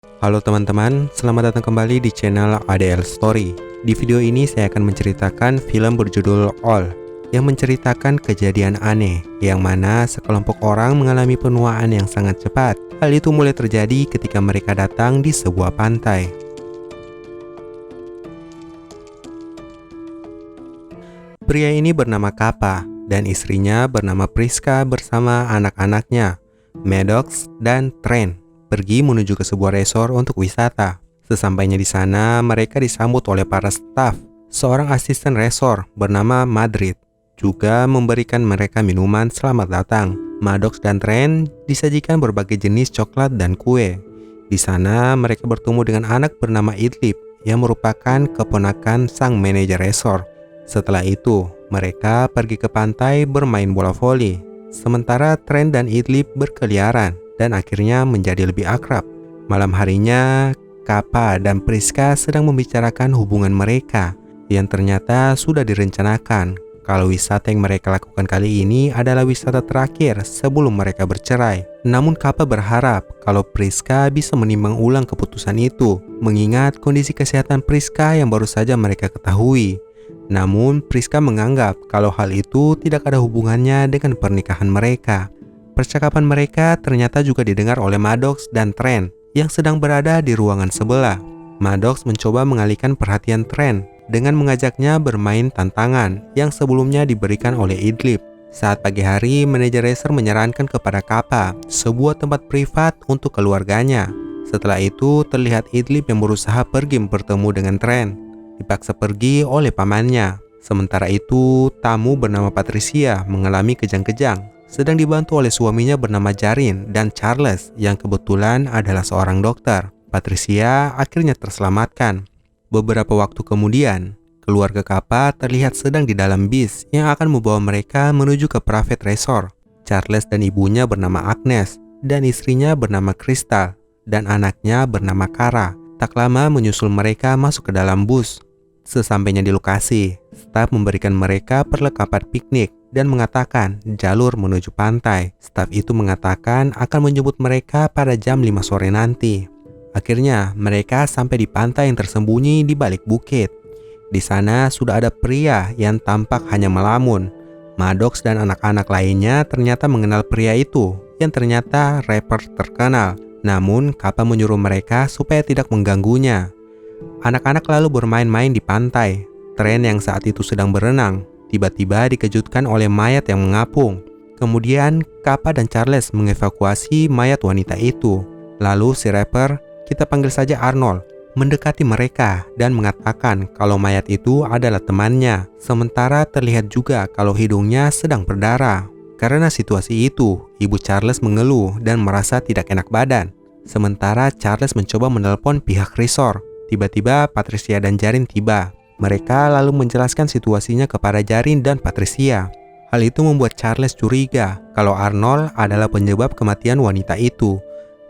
Halo teman-teman, selamat datang kembali di channel ADL Story. Di video ini saya akan menceritakan film berjudul All yang menceritakan kejadian aneh yang mana sekelompok orang mengalami penuaan yang sangat cepat. Hal itu mulai terjadi ketika mereka datang di sebuah pantai. Pria ini bernama Kappa dan istrinya bernama Priska bersama anak-anaknya, Maddox dan Trent, pergi menuju ke sebuah resort untuk wisata. Sesampainya di sana, mereka disambut oleh para staf. Seorang asisten resort bernama Madrid juga memberikan mereka minuman selamat datang. Maddox dan Trent disajikan berbagai jenis coklat dan kue. Di sana, mereka bertemu dengan anak bernama Idlib yang merupakan keponakan sang manajer resort. Setelah itu, mereka pergi ke pantai bermain bola voli. Sementara Trent dan Idlib berkeliaran dan akhirnya menjadi lebih akrab. Malam harinya, Kappa dan Priska sedang membicarakan hubungan mereka yang ternyata sudah direncanakan kalau wisata yang mereka lakukan kali ini adalah wisata terakhir sebelum mereka bercerai. Namun Kappa berharap kalau Priska bisa menimbang ulang keputusan itu, mengingat kondisi kesehatan Priska yang baru saja mereka ketahui. Namun Priska menganggap kalau hal itu tidak ada hubungannya dengan pernikahan mereka. Percakapan mereka ternyata juga didengar oleh Maddox dan Trent yang sedang berada di ruangan sebelah. Maddox mencoba mengalihkan perhatian Trent dengan mengajaknya bermain tantangan yang sebelumnya diberikan oleh Idlib. Saat pagi hari, manajer racer menyarankan kepada Kappa sebuah tempat privat untuk keluarganya. Setelah itu, terlihat Idlib yang berusaha pergi bertemu dengan Trent, dipaksa pergi oleh pamannya. Sementara itu, tamu bernama Patricia mengalami kejang-kejang, sedang dibantu oleh suaminya bernama Jarin dan Charles yang kebetulan adalah seorang dokter. Patricia akhirnya terselamatkan. Beberapa waktu kemudian, keluarga Kappa terlihat sedang di dalam bis yang akan membawa mereka menuju ke private resort. Charles dan ibunya bernama Agnes dan istrinya bernama Crystal dan anaknya bernama Kara tak lama menyusul mereka masuk ke dalam bus. Sesampainya di lokasi, staf memberikan mereka perlengkapan piknik dan mengatakan jalur menuju pantai. Staf itu mengatakan akan menjemput mereka pada jam 5 sore nanti. Akhirnya mereka sampai di pantai yang tersembunyi di balik bukit. Di sana sudah ada pria yang tampak hanya melamun. Maddox dan anak-anak lainnya ternyata mengenal pria itu yang ternyata rapper terkenal. Namun Kappa menyuruh mereka supaya tidak mengganggunya. Anak-anak lalu bermain-main di pantai. Trent yang saat itu sedang berenang tiba-tiba dikejutkan oleh mayat yang mengapung. Kemudian Kappa dan Charles mengevakuasi mayat wanita itu. Lalu si rapper, kita panggil saja Arnold, mendekati mereka dan mengatakan kalau mayat itu adalah temannya. Sementara terlihat juga kalau hidungnya sedang berdarah. Karena situasi itu, ibu Charles mengeluh dan merasa tidak enak badan. Sementara Charles mencoba menelpon pihak resort. Tiba-tiba Patricia dan Jarin tiba. Mereka lalu menjelaskan situasinya kepada Jarin dan Patricia. Hal itu membuat Charles curiga kalau Arnold adalah penyebab kematian wanita itu.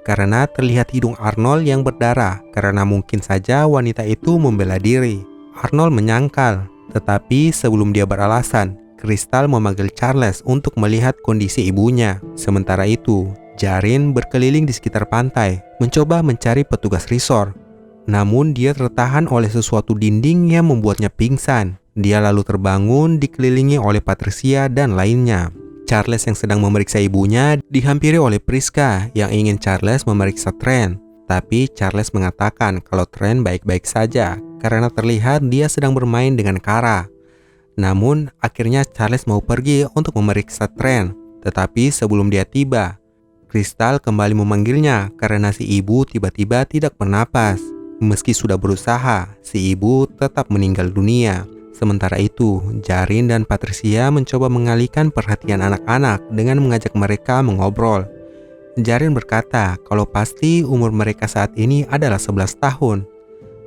Karena terlihat hidung Arnold yang berdarah, karena mungkin saja wanita itu membela diri. Arnold menyangkal, tetapi sebelum dia beralasan, Crystal memanggil Charles untuk melihat kondisi ibunya. Sementara itu, Jarin berkeliling di sekitar pantai, mencoba mencari petugas resort. Namun dia tertahan oleh sesuatu dinding yang membuatnya pingsan. Dia lalu terbangun dikelilingi oleh Patricia dan lainnya. Charles yang sedang memeriksa ibunya dihampiri oleh Priska yang ingin Charles memeriksa Trent. Tapi Charles mengatakan kalau Trent baik-baik saja karena terlihat dia sedang bermain dengan Kara. Namun akhirnya Charles mau pergi untuk memeriksa Trent. Tetapi sebelum dia tiba, Crystal kembali memanggilnya karena si ibu tiba-tiba tidak bernapas. Meski sudah berusaha, si ibu tetap meninggal dunia. Sementara itu, Jarin dan Patricia mencoba mengalihkan perhatian anak-anak dengan mengajak mereka mengobrol. Jarin berkata kalau pasti umur mereka saat ini adalah 11 tahun.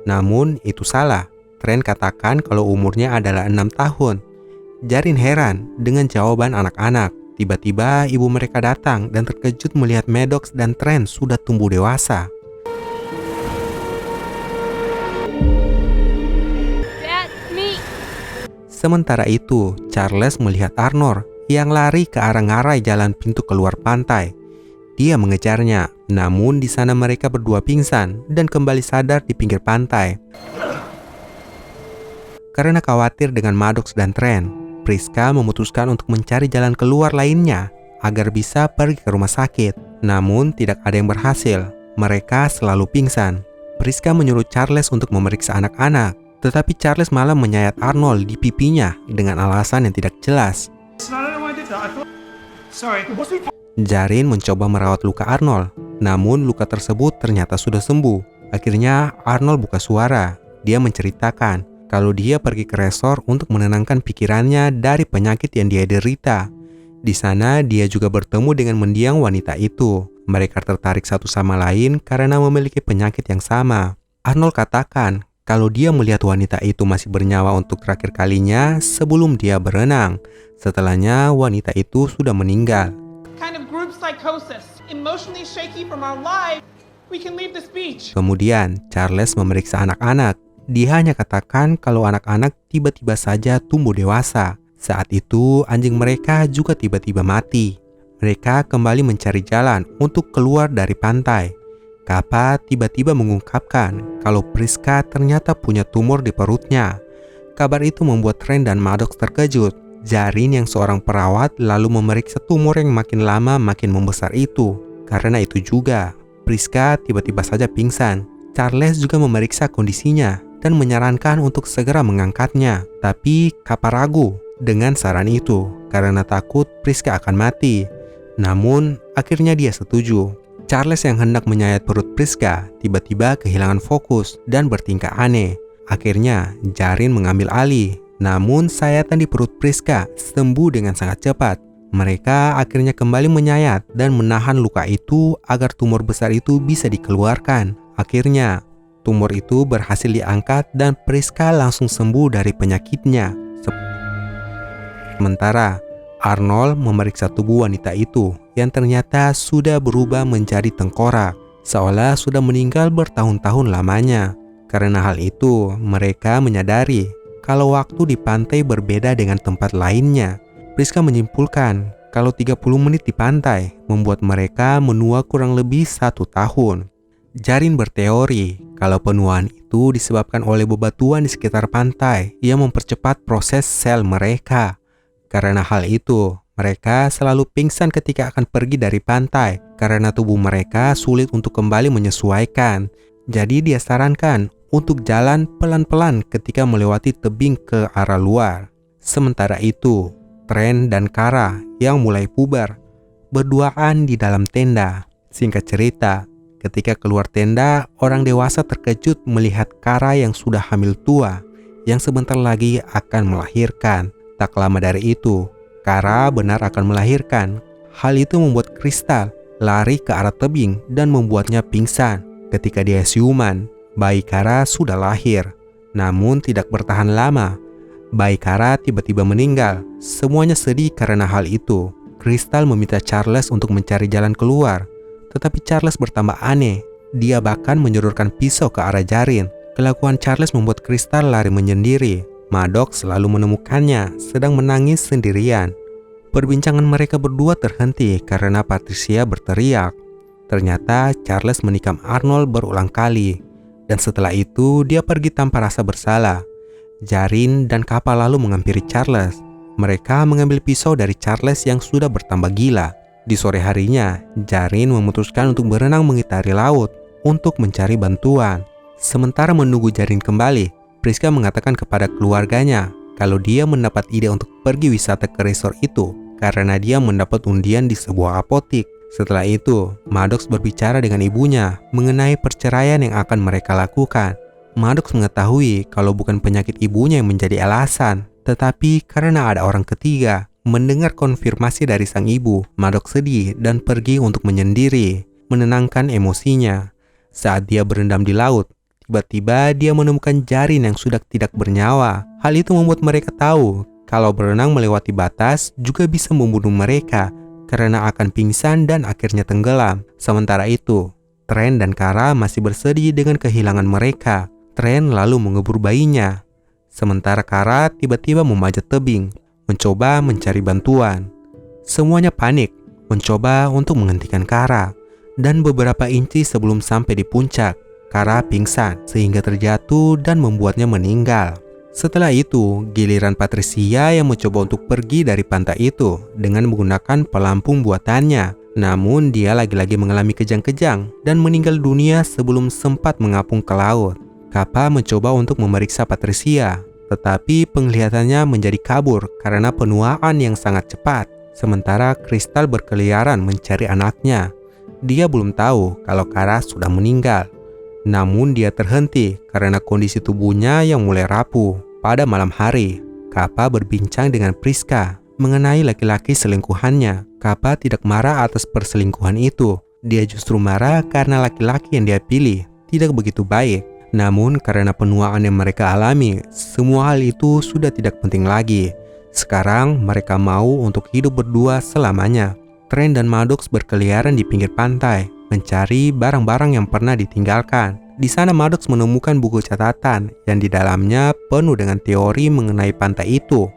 Namun itu salah. Trent katakan kalau umurnya adalah 6 tahun. Jarin heran dengan jawaban anak-anak. Tiba-tiba ibu mereka datang dan terkejut melihat Maddox dan Trent sudah tumbuh dewasa. Sementara itu, Charles melihat Arnold yang lari ke arah ngarai jalan pintu keluar pantai. Dia mengejarnya, namun di sana mereka berdua pingsan dan kembali sadar di pinggir pantai. Karena khawatir dengan Maddox dan Trent, Priska memutuskan untuk mencari jalan keluar lainnya agar bisa pergi ke rumah sakit. Namun tidak ada yang berhasil, mereka selalu pingsan. Priska menyuruh Charles untuk memeriksa anak-anak, tetapi Charles malah menyayat Arnold di pipinya dengan alasan yang tidak jelas. Jarin mencoba merawat luka Arnold, namun luka tersebut ternyata sudah sembuh. Akhirnya Arnold buka suara. Dia menceritakan kalau dia pergi ke resort untuk menenangkan pikirannya dari penyakit yang dia derita. Di sana dia juga bertemu dengan mendiang wanita itu. Mereka tertarik satu sama lain karena memiliki penyakit yang sama. Arnold katakan kalau dia melihat wanita itu masih bernyawa untuk terakhir kalinya sebelum dia berenang. Setelahnya wanita itu sudah meninggal. Kemudian Charles memeriksa anak-anak. Dia hanya katakan kalau anak-anak tiba-tiba saja tumbuh dewasa. Saat itu anjing mereka juga tiba-tiba mati. Mereka kembali mencari jalan untuk keluar dari pantai. Kappa tiba-tiba mengungkapkan kalau Priska ternyata punya tumor di perutnya. Kabar itu membuat Trent dan Maddox terkejut. Jarin yang seorang perawat lalu memeriksa tumor yang makin lama makin membesar itu. Karena itu juga, Priska tiba-tiba saja pingsan. Charles juga memeriksa kondisinya dan menyarankan untuk segera mengangkatnya. Tapi Kappa ragu dengan saran itu karena takut Priska akan mati. Namun akhirnya dia setuju. Charles yang hendak menyayat perut Priska tiba-tiba kehilangan fokus dan bertingkah aneh. Akhirnya Jarin mengambil alih. Namun sayatan di perut Priska sembuh dengan sangat cepat. Mereka akhirnya kembali menyayat dan menahan luka itu agar tumor besar itu bisa dikeluarkan. Akhirnya tumor itu berhasil diangkat dan Priska langsung sembuh dari penyakitnya. Sementara Arnold memeriksa tubuh wanita itu yang ternyata sudah berubah menjadi tengkorak, seolah sudah meninggal bertahun-tahun lamanya. Karena hal itu, mereka menyadari kalau waktu di pantai berbeda dengan tempat lainnya. Priska menyimpulkan kalau 30 menit di pantai membuat mereka menua kurang lebih 1 tahun. Jarin berteori kalau penuaan itu disebabkan oleh bebatuan di sekitar pantai yang mempercepat proses sel mereka. Karena hal itu, mereka selalu pingsan ketika akan pergi dari pantai karena tubuh mereka sulit untuk kembali menyesuaikan. Jadi dia sarankan untuk jalan pelan-pelan ketika melewati tebing ke arah luar. Sementara itu, Trent dan Kara yang mulai puber berduaan di dalam tenda. Singkat cerita, ketika keluar tenda, orang dewasa terkejut melihat Kara yang sudah hamil tua, yang sebentar lagi akan melahirkan. Tak lama dari itu, Kara benar akan melahirkan. Hal itu membuat Kristal lari ke arah tebing dan membuatnya pingsan. Ketika dia siuman, bayi Kara sudah lahir. Namun tidak bertahan lama. Bayi Kara tiba-tiba meninggal. Semuanya sedih karena hal itu. Kristal meminta Charles untuk mencari jalan keluar. Tetapi Charles bertambah aneh. Dia bahkan menjulurkan pisau ke arah Jarin. Kelakuan Charles membuat Kristal lari menyendiri. Maddox selalu menemukannya sedang menangis sendirian. Perbincangan mereka berdua terhenti karena Patricia berteriak. Ternyata Charles menikam Arnold berulang kali. Dan setelah itu dia pergi tanpa rasa bersalah. Jarin dan Kappa lalu menghampiri Charles. Mereka mengambil pisau dari Charles yang sudah bertambah gila. Di sore harinya, Jarin memutuskan untuk berenang mengitari laut untuk mencari bantuan. Sementara menunggu Jarin kembali, Priska mengatakan kepada keluarganya kalau dia mendapat ide untuk pergi wisata ke resort itu karena dia mendapat undian di sebuah apotik. Setelah itu, Maddox berbicara dengan ibunya mengenai perceraian yang akan mereka lakukan. Maddox mengetahui kalau bukan penyakit ibunya yang menjadi alasan, tetapi karena ada orang ketiga. Mendengar konfirmasi dari sang ibu, Maddox sedih dan pergi untuk menyendiri, menenangkan emosinya. Saat dia berendam di laut, tiba-tiba dia menemukan Jarin yang sudah tidak bernyawa. Hal itu membuat mereka tahu kalau berenang melewati batas juga bisa membunuh mereka karena akan pingsan dan akhirnya tenggelam. Sementara itu, Trent dan Kara masih bersedih dengan kehilangan mereka. Trent lalu mengebur bayinya. Sementara Kara tiba-tiba memanjat tebing, mencoba mencari bantuan. Semuanya panik. mencoba untuk menghentikan Kara. Dan beberapa inci sebelum sampai di puncak, Kara pingsan sehingga terjatuh dan membuatnya meninggal. Setelah itu, giliran Patricia yang mencoba untuk pergi dari pantai itu dengan menggunakan pelampung buatannya. Namun dia lagi-lagi mengalami kejang-kejang dan meninggal dunia sebelum sempat mengapung ke laut. Kappa mencoba untuk memeriksa Patricia, tetapi penglihatannya menjadi kabur karena penuaan yang sangat cepat. Sementara Kristal berkeliaran mencari anaknya. Dia belum tahu kalau Kara sudah meninggal. Namun dia terhenti karena kondisi tubuhnya yang mulai rapuh. Pada malam hari, Kappa berbincang dengan Priska mengenai laki-laki selingkuhannya. Kappa tidak marah atas perselingkuhan itu. Dia justru marah karena laki-laki yang dia pilih tidak begitu baik. Namun karena penuaan yang mereka alami, semua hal itu sudah tidak penting lagi. Sekarang mereka mau untuk hidup berdua selamanya. Tren dan Maddox berkeliaran di pinggir pantai, mencari barang-barang yang pernah ditinggalkan. Di sana Maddox menemukan buku catatan yang di dalamnya penuh dengan teori mengenai pantai itu.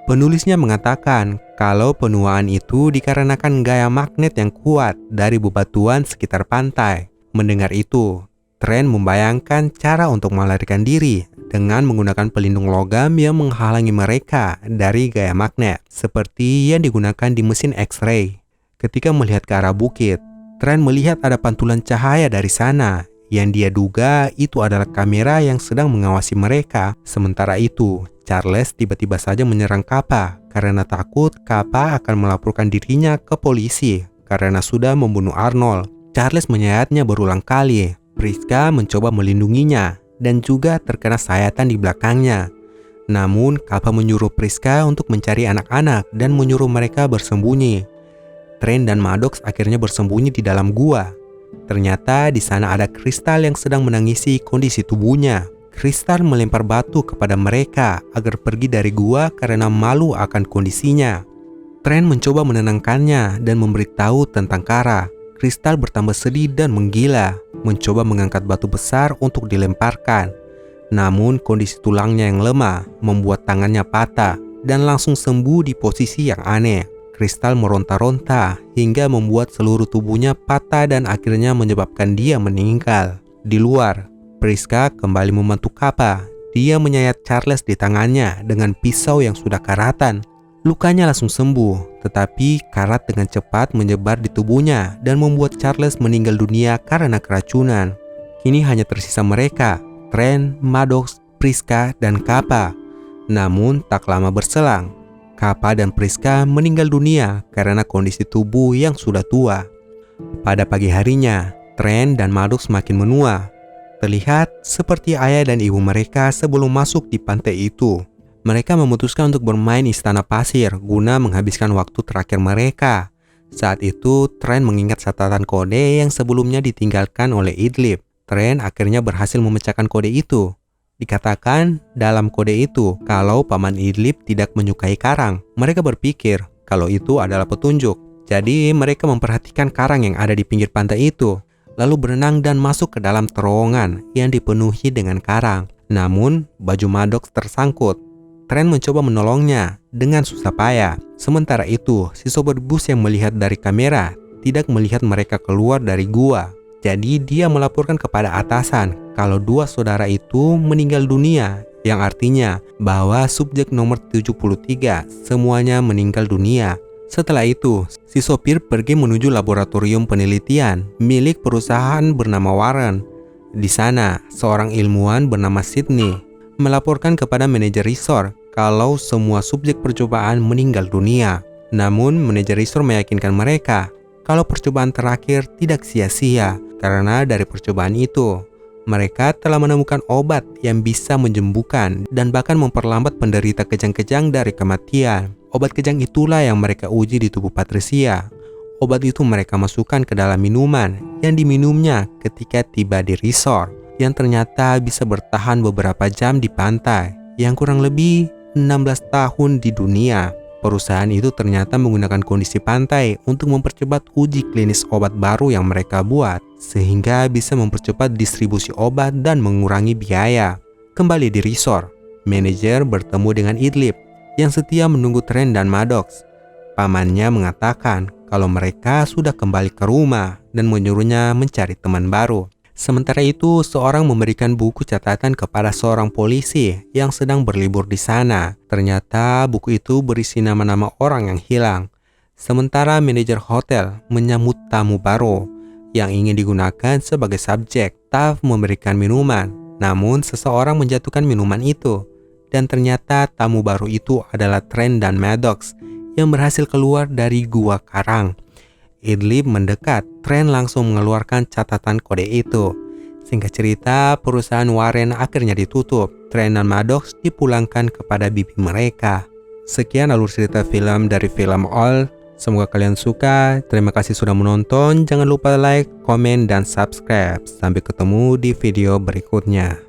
Penulisnya mengatakan kalau penuaan itu dikarenakan gaya magnet yang kuat dari bebatuan sekitar pantai. Mendengar itu, Tren membayangkan cara untuk melarikan diri dengan menggunakan pelindung logam yang menghalangi mereka dari gaya magnet, seperti yang digunakan di mesin X-ray. Ketika melihat ke arah bukit, Tren melihat ada pantulan cahaya dari sana, yang dia duga itu adalah kamera yang sedang mengawasi mereka. Sementara itu, Charles tiba-tiba saja menyerang Kappa karena takut Kappa akan melaporkan dirinya ke polisi karena sudah membunuh Arnold. Charles menyayatnya berulang kali. Priska mencoba melindunginya dan juga terkena sayatan di belakangnya. Namun, Kappa menyuruh Priska untuk mencari anak-anak dan menyuruh mereka bersembunyi. Tren dan Maddox akhirnya bersembunyi di dalam gua. Ternyata di sana ada Kristal yang sedang menangisi kondisi tubuhnya. Kristal melempar batu kepada mereka agar pergi dari gua karena malu akan kondisinya. Tren mencoba menenangkannya dan memberitahu tentang Kara. Kristal bertambah sedih dan menggila, mencoba mengangkat batu besar untuk dilemparkan. Namun kondisi tulangnya yang lemah membuat tangannya patah dan langsung sembuh di posisi yang aneh. Kristal meronta-ronta hingga membuat seluruh tubuhnya patah dan akhirnya menyebabkan dia meninggal. Di luar, Priska kembali membantu Kappa. Dia menyayat Charles di tangannya dengan pisau yang sudah karatan. Lukanya langsung sembuh, tetapi karat dengan cepat menyebar di tubuhnya dan membuat Charles meninggal dunia karena keracunan. Kini hanya tersisa mereka, Tren, Maddox, Priska, dan Kappa. Namun tak lama berselang, Kappa dan Priska meninggal dunia karena kondisi tubuh yang sudah tua. Pada pagi harinya, Tren dan Maddox makin menua. Terlihat seperti ayah dan ibu mereka sebelum masuk di pantai itu. Mereka memutuskan untuk bermain istana pasir guna menghabiskan waktu terakhir mereka. Saat itu, Tren mengingat catatan kode yang sebelumnya ditinggalkan oleh Idlib. Tren akhirnya berhasil memecahkan kode itu. Dikatakan dalam kode itu kalau Paman Idlib tidak menyukai karang. Mereka berpikir kalau itu adalah petunjuk. Jadi mereka memperhatikan karang yang ada di pinggir pantai itu, lalu berenang dan masuk ke dalam terowongan yang dipenuhi dengan karang. Namun baju Maddox tersangkut. Tren mencoba menolongnya dengan susah payah. Sementara itu, si sopir bus yang melihat dari kamera tidak melihat mereka keluar dari gua. Jadi dia melaporkan kepada atasan kalau dua saudara itu meninggal dunia, yang artinya bahwa subjek nomor 73 semuanya meninggal dunia. Setelah itu, si sopir pergi menuju laboratorium penelitian milik perusahaan bernama Warren. Di sana, seorang ilmuwan bernama Sydney melaporkan kepada manajer resort kalau semua subjek percobaan meninggal dunia. Namun, manajer resort meyakinkan mereka kalau percobaan terakhir tidak sia-sia. Karena dari percobaan itu, mereka telah menemukan obat yang bisa menyembuhkan dan bahkan memperlambat penderita kejang-kejang dari kematian. Obat kejang itulah yang mereka uji di tubuh Patricia. Obat itu mereka masukkan ke dalam minuman yang diminumnya ketika tiba di resort, yang ternyata bisa bertahan beberapa jam di pantai, yang kurang lebih 16 tahun di dunia. Perusahaan itu ternyata menggunakan kondisi pantai untuk mempercepat uji klinis obat baru yang mereka buat, sehingga bisa mempercepat distribusi obat dan mengurangi biaya. Kembali di resort, manajer bertemu dengan Idlib yang setia menunggu Tren dan Maddox. Pamannya mengatakan kalau mereka sudah kembali ke rumah dan menyuruhnya mencari teman baru. Sementara itu, seorang memberikan buku catatan kepada seorang polisi yang sedang berlibur di sana. Ternyata buku itu berisi nama-nama orang yang hilang. Sementara manajer hotel menyambut tamu baru yang ingin digunakan sebagai subjek. Taff memberikan minuman, namun seseorang menjatuhkan minuman itu. Dan ternyata tamu baru itu adalah Trent dan Maddox yang berhasil keluar dari gua karang. Idlib mendekat, Trent langsung mengeluarkan catatan kode itu. Singkat cerita, perusahaan Warren akhirnya ditutup. Trent dan Maddox dipulangkan kepada bibi mereka. Sekian alur cerita film dari film All. Semoga kalian suka. Terima kasih sudah menonton. Jangan lupa like, komen, dan subscribe. Sampai ketemu di video berikutnya.